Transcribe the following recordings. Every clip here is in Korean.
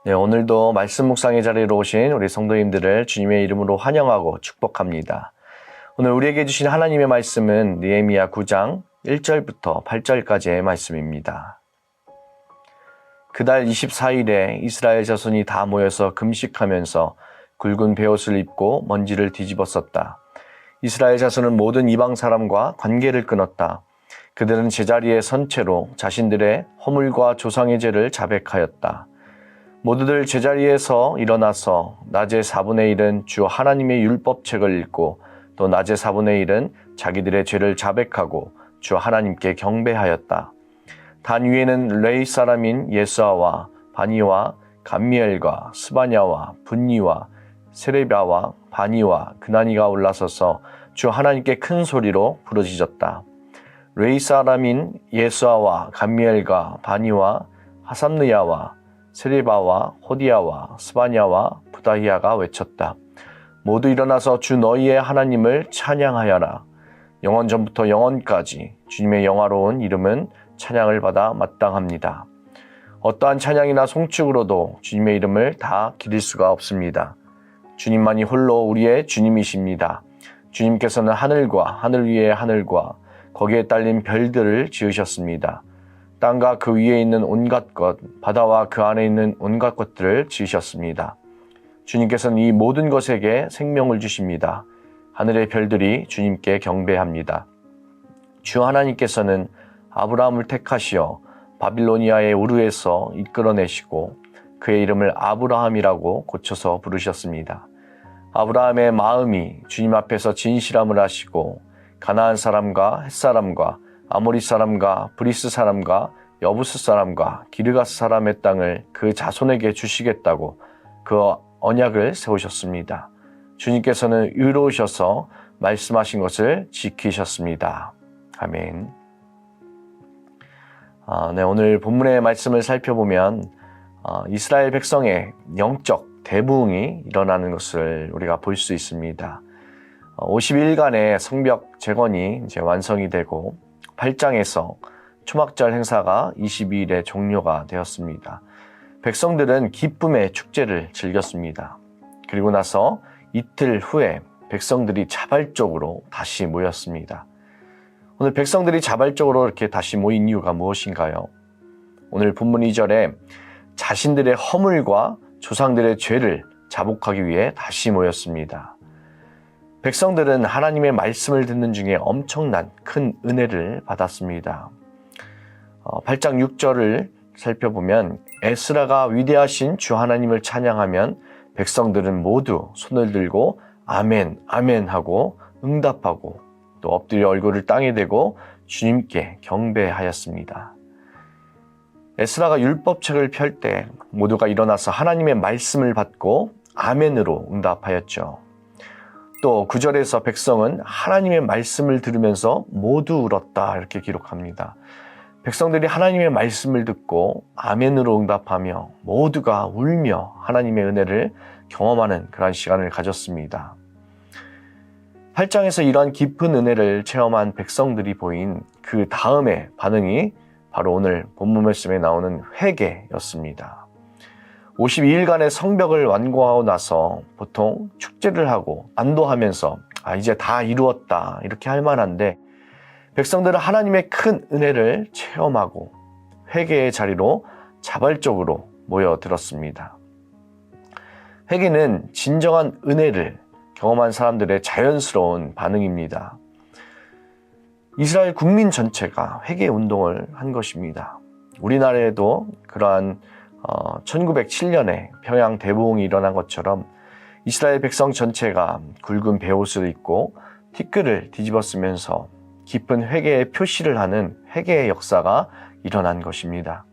네, 오늘도 말씀 묵상의 자리로 오신 우리 성도님들을 주님의 이름으로 환영하고 축복합니다. 오늘 우리에게 주신 하나님의 말씀은 느헤미야 9장 1절부터 8절까지의 말씀입니다. 그달 24일에 이스라엘 자손이 다 모여서 금식하면서 굵은 베옷을 입고 먼지를 뒤집었었다. 이스라엘 자손은 모든 이방 사람과 관계를 끊었다. 그들은 제자리에 선 채로 자신들의 허물과 조상의 죄를 자백하였다. 모두들 제자리에서 일어나서 낮의 4분의 1은 주 하나님의 율법책을 읽고 또 낮의 4분의 1은 자기들의 죄를 자백하고 주 하나님께 경배하였다. 단 위에는 레위 사람인 예수아와 바니와 감미엘과 스바냐와 분니와 세레비아와 바니와 그나니가 올라서서 주 하나님께 큰 소리로 부르짖었다. 레위 사람인 예수아와 감미엘과 바니와 하삼느야와 세레바와 호디야와 스바냐와 부다히야가 외쳤다. 모두 일어나서 주 너희의 하나님을 찬양하여라. 영원 전부터 영원까지 주님의 영화로운 이름은 찬양을 받아 마땅합니다. 어떠한 찬양이나 송축으로도 주님의 이름을 다 기릴 수가 없습니다. 주님만이 홀로 우리의 주님이십니다. 주님께서는 하늘과 하늘 위의 하늘과 거기에 딸린 별들을 지으셨습니다. 땅과 그 위에 있는 온갖 것, 바다와 그 안에 있는 온갖 것들을 지으셨습니다. 주님께서는 이 모든 것에게 생명을 주십니다. 하늘의 별들이 주님께 경배합니다. 주 하나님께서는 아브라함을 택하시어 바빌로니아의 우르에서 이끌어내시고 그의 이름을 아브라함이라고 고쳐서 부르셨습니다. 아브라함의 마음이 주님 앞에서 진실함을 하시고 가나안 사람과 헷 사람과 아모리 사람과 브리스 사람과 여부스 사람과 기르가스 사람의 땅을 그 자손에게 주시겠다고 그 언약을 세우셨습니다. 주님께서는 의로우셔서 말씀하신 것을 지키셨습니다. 아멘. 네, 오늘 본문의 말씀을 살펴보면 이스라엘 백성의 영적 대부흥이 일어나는 것을 우리가 볼 수 있습니다. 50일간의 성벽 재건이 이제 완성이 되고 8장에서 초막절 행사가 22일에 종료가 되었습니다. 백성들은 기쁨의 축제를 즐겼습니다. 그리고 나서 이틀 후에 백성들이 자발적으로 다시 모였습니다. 오늘 백성들이 자발적으로 이렇게 다시 모인 이유가 무엇인가요? 오늘 본문 2절에 자신들의 허물과 조상들의 죄를 자복하기 위해 다시 모였습니다. 백성들은 하나님의 말씀을 듣는 중에 엄청난 큰 은혜를 받았습니다. 8장 6절을 살펴보면 에스라가 위대하신 주 하나님을 찬양하면 백성들은 모두 손을 들고 아멘, 아멘 하고 응답하고 또 엎드려 얼굴을 땅에 대고 주님께 경배하였습니다. 에스라가 율법책을 펼 때 모두가 일어나서 하나님의 말씀을 받고 아멘으로 응답하였죠. 또 9절에서 백성은 하나님의 말씀을 들으면서 모두 울었다 이렇게 기록합니다. 백성들이 하나님의 말씀을 듣고 아멘으로 응답하며 모두가 울며 하나님의 은혜를 경험하는 그런 시간을 가졌습니다. 8장에서 이러한 깊은 은혜를 체험한 백성들이 보인 그 다음의 반응이 바로 오늘 본문 말씀에 나오는 회개였습니다. 52일간의 성벽을 완공하고 나서 보통 축제를 하고 안도하면서 이제 다 이루었다 이렇게 할 만한데 백성들은 하나님의 큰 은혜를 체험하고 회개의 자리로 자발적으로 모여들었습니다. 회개는 진정한 은혜를 경험한 사람들의 자연스러운 반응입니다. 이스라엘 국민 전체가 회개 운동을 한 것입니다. 우리나라에도 그러한 1907년에 평양 대부흥이 일어난 것처럼 이스라엘 백성 전체가 굵은 베옷을 입고 티끌을 뒤집어 쓰면서 깊은 회개의 표시를 하는 회개의 역사가 일어난 것입니다.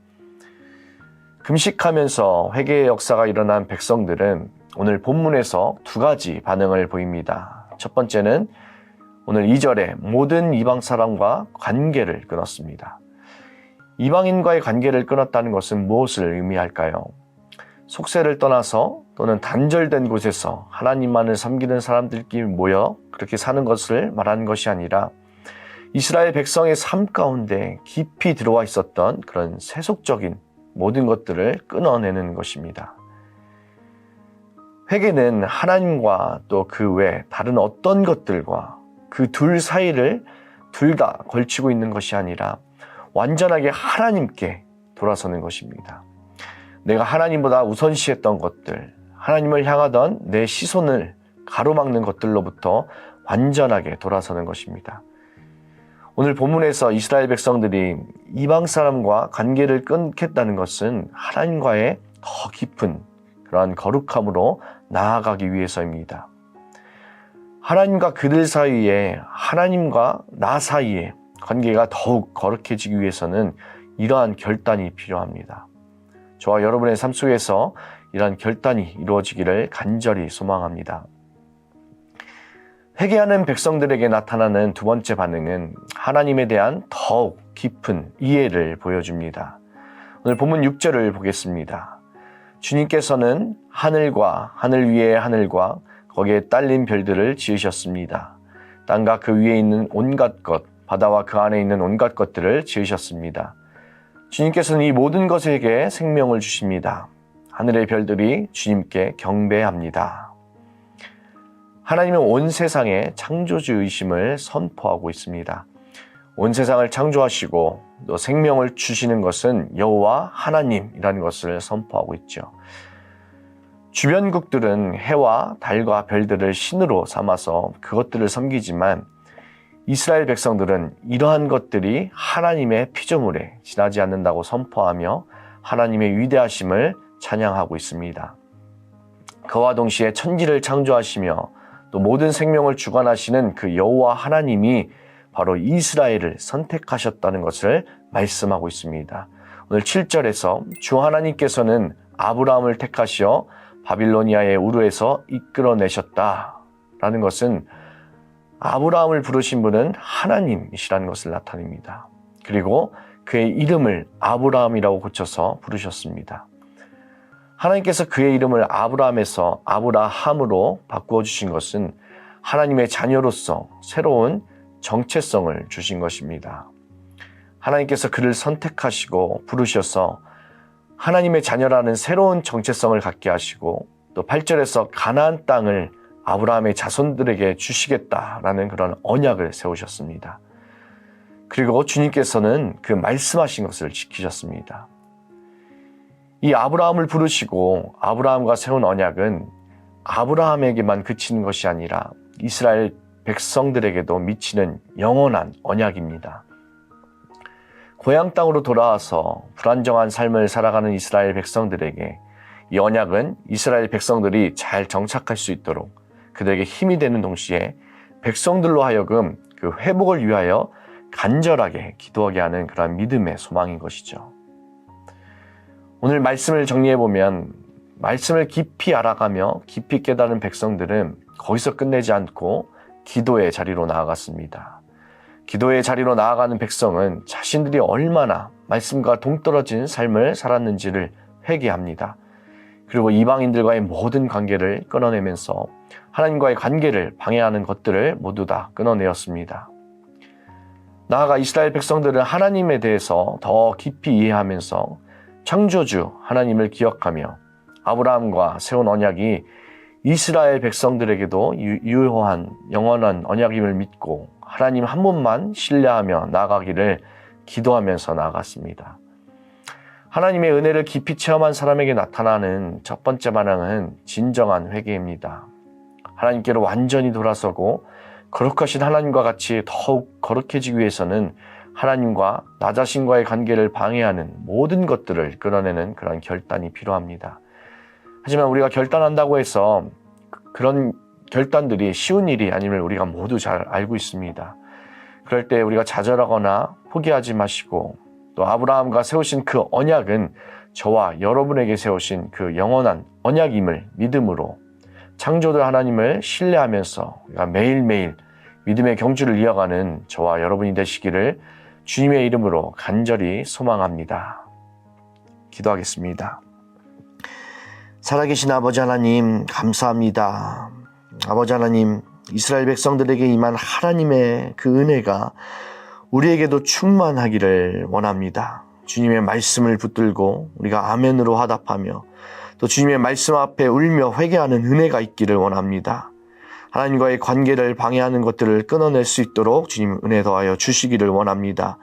금식하면서 회개의 역사가 일어난 백성들은 오늘 본문에서 두 가지 반응을 보입니다. 첫 번째는 오늘 2절에 모든 이방 사람과 관계를 끊었습니다. 이방인과의 관계를 끊었다는 것은 무엇을 의미할까요? 속세를 떠나서 또는 단절된 곳에서 하나님만을 섬기는 사람들끼리 모여 그렇게 사는 것을 말하는 것이 아니라 이스라엘 백성의 삶 가운데 깊이 들어와 있었던 그런 세속적인 모든 것들을 끊어내는 것입니다. 회개는 하나님과 또 그 외 다른 어떤 것들과 그 둘 사이를 둘 다 걸치고 있는 것이 아니라 완전하게 하나님께 돌아서는 것입니다. 내가 하나님보다 우선시했던 것들, 하나님을 향하던 내 시선을 가로막는 것들로부터 완전하게 돌아서는 것입니다. 오늘 본문에서 이스라엘 백성들이 이방 사람과 관계를 끊겠다는 것은 하나님과의 더 깊은 그러한 거룩함으로 나아가기 위해서입니다. 하나님과 그들 사이에, 하나님과 나 사이에 관계가 더욱 거룩해지기 위해서는 이러한 결단이 필요합니다. 저와 여러분의 삶 속에서 이러한 결단이 이루어지기를 간절히 소망합니다. 회개하는 백성들에게 나타나는 두 번째 반응은 하나님에 대한 더욱 깊은 이해를 보여줍니다. 오늘 본문 6절을 보겠습니다. 주님께서는 하늘과 하늘 위의 하늘과 거기에 딸린 별들을 지으셨습니다. 땅과 그 위에 있는 온갖 것, 바다와 그 안에 있는 온갖 것들을 지으셨습니다. 주님께서는 이 모든 것에게 생명을 주십니다. 하늘의 별들이 주님께 경배합니다. 하나님은 온 세상에 창조주의심을 선포하고 있습니다. 온 세상을 창조하시고 또 생명을 주시는 것은 여호와 하나님이라는 것을 선포하고 있죠. 주변국들은 해와 달과 별들을 신으로 삼아서 그것들을 섬기지만 이스라엘 백성들은 이러한 것들이 하나님의 피조물에 지나지 않는다고 선포하며 하나님의 위대하심을 찬양하고 있습니다. 그와 동시에 천지를 창조하시며 또 모든 생명을 주관하시는 그 여호와 하나님이 바로 이스라엘을 선택하셨다는 것을 말씀하고 있습니다. 오늘 7절에서 주 하나님께서는 아브라함을 택하시어 바빌로니아의 우르에서 이끌어내셨다라는 것은 아브라함을 부르신 분은 하나님이시라는 것을 나타냅니다. 그리고 그의 이름을 아브라함이라고 고쳐서 부르셨습니다. 하나님께서 그의 이름을 아브라함에서 아브라함으로 바꾸어 주신 것은 하나님의 자녀로서 새로운 정체성을 주신 것입니다. 하나님께서 그를 선택하시고 부르셔서 하나님의 자녀라는 새로운 정체성을 갖게 하시고 또 8절에서 가나안 땅을 아브라함의 자손들에게 주시겠다라는 그런 언약을 세우셨습니다. 그리고 주님께서는 그 말씀하신 것을 지키셨습니다. 이 아브라함을 부르시고 아브라함과 세운 언약은 아브라함에게만 그치는 것이 아니라 이스라엘 백성들에게도 미치는 영원한 언약입니다. 고향 땅으로 돌아와서 불안정한 삶을 살아가는 이스라엘 백성들에게 이 언약은 이스라엘 백성들이 잘 정착할 수 있도록 그들에게 힘이 되는 동시에 백성들로 하여금 그 회복을 위하여 간절하게 기도하게 하는 그런 믿음의 소망인 것이죠. 오늘 말씀을 정리해보면 말씀을 깊이 알아가며 깊이 깨달은 백성들은 거기서 끝내지 않고 기도의 자리로 나아갔습니다. 기도의 자리로 나아가는 백성은 자신들이 얼마나 말씀과 동떨어진 삶을 살았는지를 회개합니다. 그리고 이방인들과의 모든 관계를 끊어내면서 하나님과의 관계를 방해하는 것들을 모두 다 끊어내었습니다. 나아가 이스라엘 백성들은 하나님에 대해서 더 깊이 이해하면서 창조주 하나님을 기억하며 아브라함과 세운 언약이 이스라엘 백성들에게도 유효한 영원한 언약임을 믿고 하나님 한 분만 신뢰하며 나아가기를 기도하면서 나아갔습니다. 하나님의 은혜를 깊이 체험한 사람에게 나타나는 첫 번째 반응은 진정한 회개입니다. 하나님께로 완전히 돌아서고 거룩하신 하나님과 같이 더욱 거룩해지기 위해서는 하나님과 나 자신과의 관계를 방해하는 모든 것들을 끊어내는 그런 결단이 필요합니다. 하지만 우리가 결단한다고 해서 그런 결단들이 쉬운 일이 아님을 우리가 모두 잘 알고 있습니다. 그럴 때 우리가 좌절하거나 포기하지 마시고 또 아브라함과 세우신 그 언약은 저와 여러분에게 세우신 그 영원한 언약임을 믿음으로 창조주 하나님을 신뢰하면서 우리가 매일매일 믿음의 경주를 이어가는 저와 여러분이 되시기를 주님의 이름으로 간절히 소망합니다. 기도하겠습니다. 살아계신 아버지 하나님 감사합니다. 아버지 하나님 이스라엘 백성들에게 임한 하나님의 그 은혜가 우리에게도 충만하기를 원합니다. 주님의 말씀을 붙들고 우리가 아멘으로 화답하며 또 주님의 말씀 앞에 울며 회개하는 은혜가 있기를 원합니다. 하나님과의 관계를 방해하는 것들을 끊어낼 수 있도록 주님 은혜 더하여 주시기를 원합니다.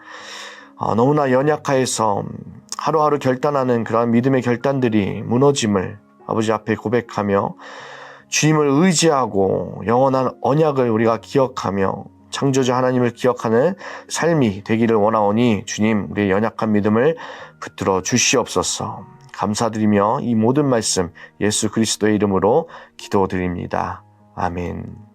너무나 연약하여서 하루하루 결단하는 그러한 믿음의 결단들이 무너짐을 아버지 앞에 고백하며 주님을 의지하고 영원한 언약을 우리가 기억하며 창조주 하나님을 기억하는 삶이 되기를 원하오니 주님 우리의 연약한 믿음을 붙들어 주시옵소서. 감사드리며 이 모든 말씀 예수 그리스도의 이름으로 기도드립니다. 아멘.